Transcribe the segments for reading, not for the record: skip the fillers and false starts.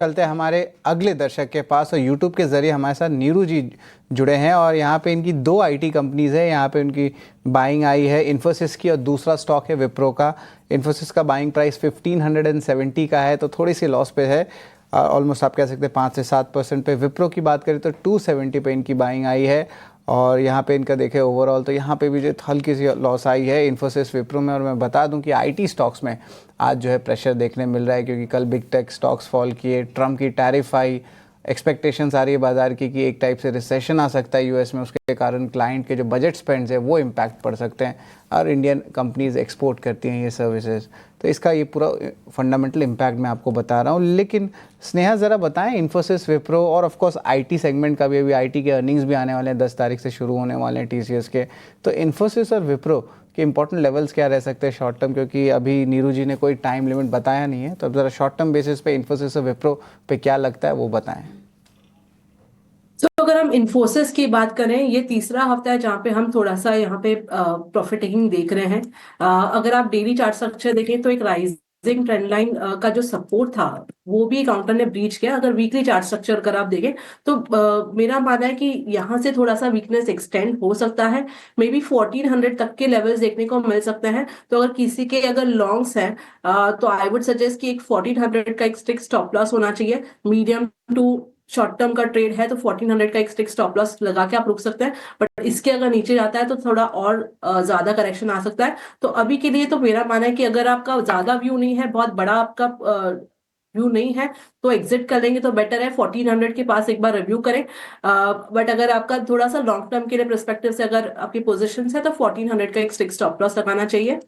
चलते हैं हमारे अगले दर्शक के पास और यूट्यूब के ज़रिए हमारे साथ नीरू जी जुड़े हैं और यहाँ पे इनकी दो आईटी कंपनीज़ है। यहाँ पे उनकी बाइंग आई है इन्फोसिस की और दूसरा स्टॉक है विप्रो का। इन्फोसिस का बाइंग प्राइस 1570 का है तो थोड़ी सी लॉस पे है, ऑलमोस्ट आप कह सकते हैं 5 से 7% पे। विप्रो की बात करें तो 270 पे इनकी बाइंग आई है और यहाँ पे इनका देखें ओवरऑल तो यहाँ पे भी जो हल्की सी लॉस आई है इन्फोसिस विप्रो में। और मैं बता दूं कि आईटी स्टॉक्स में आज जो है प्रेशर देखने मिल रहा है क्योंकि कल बिग टेक स्टॉक्स फॉल किए, ट्रम्प की टैरिफ आई, एक्सपेक्टेशंस आ रही है बाजार की कि एक टाइप से रिसेशन आ सकता है यूएस में, उसके कारण क्लाइंट के जो बजट स्पेंड्स है वो इम्पैक्ट पड़ सकते हैं। और इंडियन कंपनीज एक्सपोर्ट करती हैं ये सर्विसेज, तो इसका ये पूरा फंडामेंटल इम्पैक्ट मैं आपको बता रहा हूँ। लेकिन स्नेहा ज़रा बताएं इन्फोसिस, विप्रो और ऑफ कोर्स आईटी सेगमेंट का भी, अभी आईटी के अर्निंग्स भी आने वाले हैं, 10 तारीख से शुरू होने वाले हैं टीसीएस के। तो इन्फोसिस और विप्रो के इंपॉर्टेंट लेवल्स क्या रह सकते हैं शॉर्ट टर्म, क्योंकि अभी नीरू जी ने कोई टाइम लिमिट बताया नहीं है, तो अब ज़रा शॉर्ट टर्म बेसिस पे इन्फोसिस और विप्रो पे क्या लगता है वो बताएं। तो अगर हम इन्फोसिस की बात करें, ये तीसरा हफ्ता है जहां पे हम थोड़ा सा यहाँ पे प्रॉफिट टेकिंग देख रहे हैं। अगर आप डेली चार्ट स्ट्रक्चर देखें तो एक राइजिंग ट्रेंड लाइन का जो सपोर्ट था वो भी काउंटर ने ब्रीच किया। अगर वीकली चार्ट स्ट्रक्चर अगर आप देखें तो मेरा मानना है कि यहाँ से थोड़ा सा वीकनेस एक्सटेंड हो सकता है, मे बी 1400 तक के लेवल्स देखने को मिल सकते हैं। तो अगर किसी के अगर लॉन्ग्स हैं तो आई वुड सजेस्ट कि एक 1400 का एक स्ट्रिक्ट स्टॉप लॉस होना चाहिए। मीडियम टू शॉर्ट टर्म का ट्रेड है तो 1400 का एक स्टिक स्टॉप लॉस लगा के आप रुक सकते हैं, बट इसके अगर नीचे जाता है तो थोड़ा और ज्यादा करेक्शन आ सकता है। तो अभी के लिए तो मेरा मानना है कि अगर आपका ज्यादा व्यू नहीं है, बहुत बड़ा आपका व्यू नहीं है, तो एग्जिट कर लेंगे तो बेटर है। 1400 के पास एक बार रिव्यू करें। बट अगर आपका थोड़ा सा लॉन्ग टर्म के लिए परस्पेक्टिव से अगर आपकी पोजिशन है तो 1400 का एक स्टिक स्टॉप लॉस लगाना चाहिए।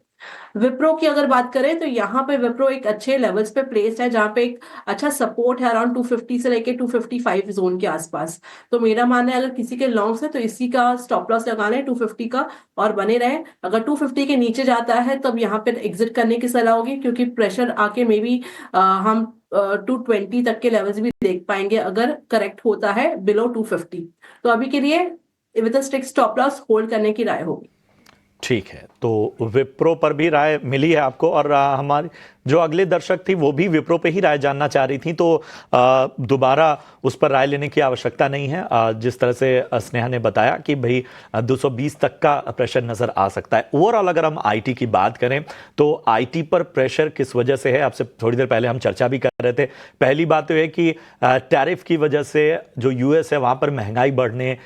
विप्रो की अगर बात करें तो यहाँ पे विप्रो एक अच्छे लेवल्स पे प्लेस्ड है जहां पे एक अच्छा सपोर्ट है अराउंड 250 से लेके 255 जोन के आसपास। तो मेरा मानना है अगर किसी के लॉन्ग्स है तो इसी का स्टॉप लॉस लगाना है 250 का और बने रहे। अगर 250 के नीचे जाता है तब यहाँ पे एग्जिट करने की सलाह होगी, क्योंकि प्रेशर आके मे बी हम 220 तक के लेवल्स भी देख पाएंगे अगर करेक्ट होता है बिलो 250। तो अभी के लिए with strict stop loss hold करने की राय होगी। ठीक है, तो विप्रो पर भी राय मिली है आपको, और हमारी जो अगले दर्शक थी वो भी विप्रो पे ही राय जानना चाह रही थी, तो दोबारा उस पर राय लेने की आवश्यकता नहीं है। जिस तरह से स्नेहा ने बताया कि भाई 220 तक का प्रेशर नजर आ सकता है। ओवरऑल अगर हम आईटी की बात करें तो आईटी पर प्रेशर किस वजह से है, आपसे थोड़ी देर पहले हम चर्चा भी कर रहे थे। पहली बात तो है कि टैरिफ की वजह से जो यूएस है वहां पर महंगाई बढ़ने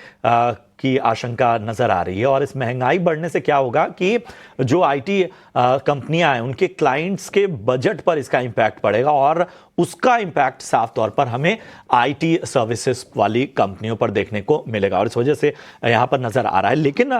की आशंका नजर आ रही है, और इस महंगाई बढ़ने से क्या होगा कि जो आईटी कंपनियां हैं उनके क्लाइंट्स के बजट पर इसका इंपैक्ट पड़ेगा, और उसका इंपैक्ट साफ तौर पर हमें आईटी सर्विसेज वाली कंपनियों पर देखने को मिलेगा, और इस वजह से यहां पर नजर आ रहा है। लेकिन